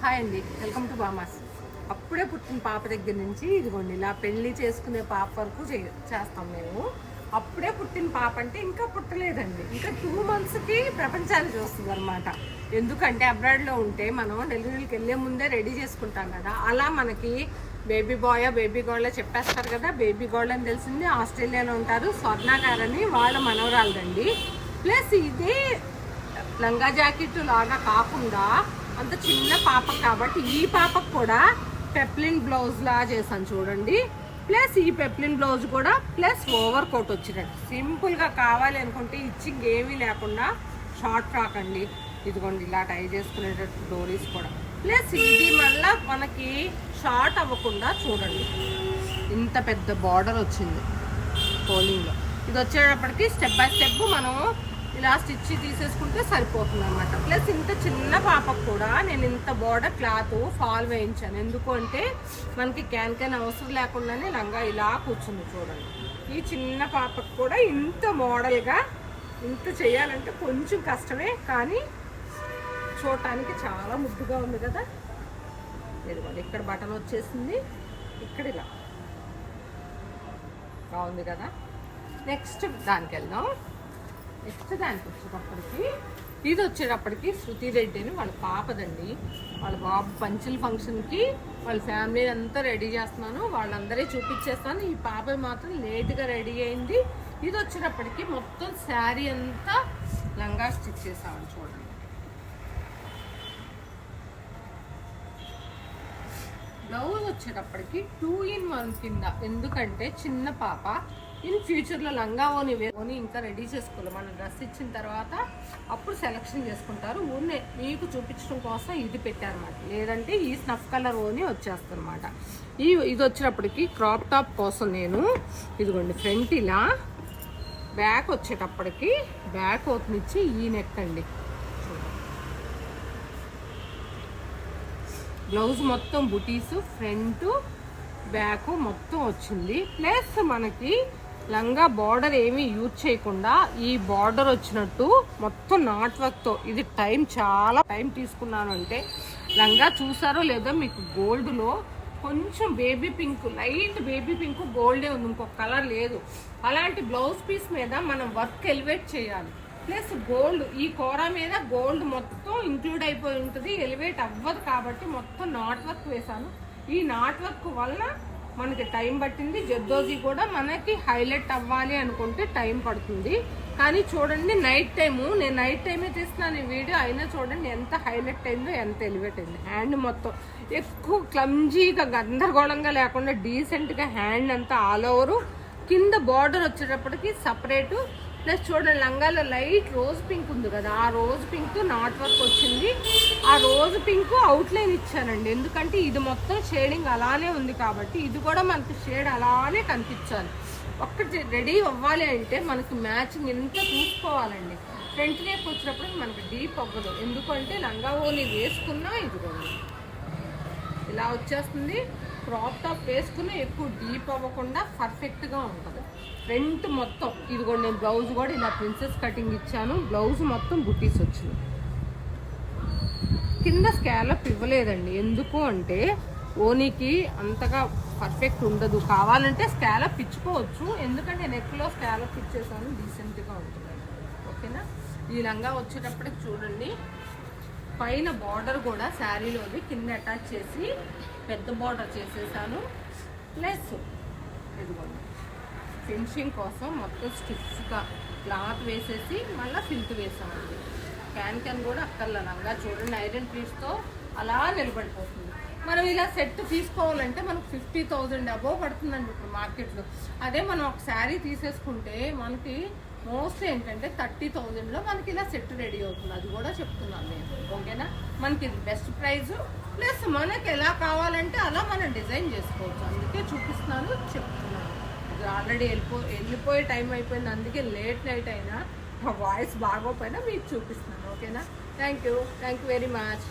Hi అండి, welcome to బామాస్. అప్పుడే పుట్టిన పాప దగ్గర నుంచి ఇదిగోండి ఇలా పెళ్లి చేసుకునే పాప వరకు చేస్తాం మేము. అప్పుడే పుట్టిన పాప అంటే ఇంకా పుట్టలేదండి, ఇంకా 2 monthsకి ప్రపంచాన్ని చూస్తుంది అనమాట. ఎందుకంటే అబ్రాడ్లో ఉంటే మనం డెలివరీకి వెళ్ళే ముందే రెడీ చేసుకుంటాం కదా, అలా మనకి బేబీ బాయ్ బేబీ గర్ల్ చెప్పేస్తారు కదా. బేబీ గర్ల్ అని తెలిసింది, ఆస్ట్రేలియాలో ఉంటారు, స్వర్ణాగార్ అని వాళ్ళ మనవరాలదండి. ప్లస్ ఇదే లంగా జాకెట్ లాగా కాకుండా అంత చిన్న పాప కాబట్టి ఈ పాపకు కూడా పెప్లిన్ బ్లౌజ్ లా చేశాను చూడండి. ప్లస్ ఈ పెప్లిన్ బ్లౌజ్ కూడా ప్లస్ ఓవర్ కోట్ వచ్చినట్టు సింపుల్గా కావాలి అనుకుంటే ఇచ్చింగ్ ఏమీ లేకుండా షార్ట్ ఫ్రాక్ అండి. ఇదిగోండి ఇలా టై చేసుకునేటట్టు డోరీస్ కూడా. ప్లస్ ఇది మళ్ళీ మనకి షార్ట్ అవ్వకుండా చూడండి ఇంత పెద్ద బార్డర్ వచ్చింది పోలింగ్లో. ఇది వచ్చేటప్పటికి స్టెప్ బై స్టెప్ మనం ఇలా స్టిచ్ తీసేసుకుంటే సరిపోతుంది అనమాట. ప్లస్ ఇంత చిన్న పాపకు కూడా నేను ఇంత బార్డర్ క్లాత్ ఫాల్ వేయించాను. ఎందుకు అంటే మనకి క్యాన్ అవసరం లేకుండానే లంగా ఇలా కూర్చుంది చూడండి. ఈ చిన్న పాపకు కూడా ఇంత మోడల్గా ఇంత చేయాలంటే కొంచెం కష్టమే, కానీ చూడటానికి చాలా ముద్దుగా ఉంది కదా. ఇదిగోండి ఇక్కడ బటన్ వచ్చేసింది, ఇక్కడ ఇలా బాగుంది కదా. నెక్స్ట్ దానికి వెళ్దాం. నెక్స్ట్ దానికి వచ్చేటప్పటికి ఇది వచ్చేటప్పటికి శృతి రెడ్డి అని వాళ్ళ పాపదండి. వాళ్ళ బాబు పంచుల ఫంక్షన్కి వాళ్ళ ఫ్యామిలీ అంతా రెడీ చేస్తున్నాను, వాళ్ళందరే చూపించేస్తాను. ఈ పాప మాత్రం లేట్గా రెడీ అయింది. ఇది వచ్చేటప్పటికి మొత్తం శారీ అంతా లంగా స్టిచ్ చేసామని చూడండి. బ్లౌజ్ వచ్చేటప్పటికి 2 in 1 కింద. ఎందుకంటే చిన్న పాప ఇన్ ఫ్యూచర్లో లంగా ఓని ఇంకా రెడీ చేసుకోవాలి. మనం డ్రెస్ ఇచ్చిన తర్వాత అప్పుడు సెలెక్షన్ చేసుకుంటారు. ఊరినే మీకు చూపించడం కోసం ఇది పెట్టారన్నమాట, లేదంటే ఈ స్నఫ్ కలర్ ఓని వచ్చేస్తుంది అనమాట. ఇది వచ్చేటప్పటికి క్రాప్ టాప్ కోసం నేను ఇదిగోండి ఫ్రంట్ ఇలా, బ్యాక్ వచ్చేటప్పటికి బ్యాక్ ఓపెనిచ్చి ఈ నెక్ అండి. బ్లౌజ్ మొత్తం బుటీస్ ఫ్రంట్ బ్యాక్ మొత్తం వచ్చింది. ప్లస్ మనకి లంగా బార్డర్ ఏమీ యూజ్ చేయకుండా ఈ బార్డర్ వచ్చినట్టు మొత్తం నాట్ వర్క్తో. ఇది చాలా టైం తీసుకున్నాను. అంటే లంగా చూసారో లేదో మీకు గోల్డ్లో కొంచెం baby pink, light baby pink గోల్డే ఉంది, ఇంకొక కలర్ లేదు. అలాంటి బ్లౌజ్ పీస్ మీద మనం వర్క్ ఎలివేట్ చేయాలి. ప్లస్ గోల్డ్ ఈ కూర మీద గోల్డ్ మొత్తం ఇంక్లూడ్ అయిపోయి ఉంటుంది, ఎలివేట్ అవ్వదు కాబట్టి మొత్తం నాట్ వర్క్ వేసాను. ఈ నాట్ వర్క్ వల్ల మనకి టైం పట్టింది. జర్దోజీ కూడా మనకి హైలైట్ అవ్వాలి అనుకుంటే టైం పడుతుంది. కానీ చూడండి నేను నైట్ టైమే తీస్తున్నాను ఈ వీడియో, అయినా చూడండి ఎంత హైలైట్ అయిందో, ఎంత ఎలివేట్ అయింది. హ్యాండ్ మొత్తం ఎక్కువ క్లమ్జీగా గందరగోళంగా లేకుండా డీసెంట్గా హ్యాండ్ అంతా ఆల్ ఓవరు. కింద బార్డర్ వచ్చేటప్పటికి సపరేటు. ప్లస్ చూడండి లంగాలో లైట్ రోజ్ పింక్ ఉంది కదా, ఆ రోజ్ పింక్ నాట్ వర్క్ వచ్చింది. ఆ రోజ్ పింక్ అవుట్లైన్ ఇచ్చానండి, ఎందుకంటే ఇది మొత్తం షేడింగ్ అలానే ఉంది కాబట్టి ఇది కూడా మనకి షేడ్ అలానే కనిపించాలి. ఒక్కటి రెడీ అవ్వాలి అంటే మనకి మ్యాచింగ్ ఎంత చూసుకోవాలండి. ఫ్రంట్ నేప్ వచ్చినప్పుడు మనకి డీప్ అవ్వదు, ఎందుకంటే లంగా ఓని వేసుకున్నా ఇదిగోండి ఇలా వచ్చేస్తుంది. క్రాప్ టాప్ వేసుకున్నా ఎక్కువ డీప్ అవ్వకుండా పర్ఫెక్ట్గా ఉంటుంది. ఫ్రంట్ మొత్తం ఇదిగోండి నేను బ్లౌజ్ కూడా ఇలా ప్రిన్సెస్ కటింగ్ ఇచ్చాను. బ్లౌజ్ మొత్తం బుటీస్ వచ్చింది. కింద స్కాలప్ ఇవ్వలేదండి, ఎందుకు అంటే ఓనీకి అంతగా పర్ఫెక్ట్ ఉండదు. కావాలంటే స్కాలప్ ఇచ్చుకోవచ్చు, ఎందుకంటే నెక్లో స్కాలప్ ఇచ్చేసాను, డీసెంట్గా ఉంటుంది. ఓకేనా. ఈ లంగా వచ్చేటప్పటికి చూడండి పైన బార్డర్ కూడా శారీలోది కింద అటాచ్ చేసి పెద్ద బార్డర్ చేసేసాను. ప్లస్ ఇదిగోండి ఫినిషింగ్ కోసం మొత్తం స్టిఫ్గా క్లాత్ వేసేసి మళ్ళీ ఫిల్ట్ వేసామండి. క్యాన్ కూడా అక్కర్ల లంగా చూడండి ఐరన్ పీస్తో అలా నిలబడిపోతుంది. మనం ఇలా సెట్ తీసుకోవాలంటే మనకు 50,000 అబోవ్ పడుతుందండి ఇప్పుడు మార్కెట్లో. అదే మనం ఒక శారీ తీసేసుకుంటే మనకి మోస్ట్లీ ఏంటంటే 30,000లో మనకి ఇలా సెట్ రెడీ అవుతుంది. అది కూడా చెప్తున్నాను నేను, ఓకేనా. మనకి ఇది బెస్ట్ ప్రైస్. ప్లస్ మనకి ఎలా కావాలంటే అలా మనం డిజైన్ చేసుకోవచ్చు, అందుకే చూపిస్తున్నాను, చెప్తున్నాను. ఇది ఆల్రెడీ వెళ్ళిపోయే టైం అయిపోయింది, అందుకే లేట్ నైట్ అయినా వాయిస్ బాగోపోయినా మీకు చూపిస్తున్నాను. ఓకేనా. Thank you very much.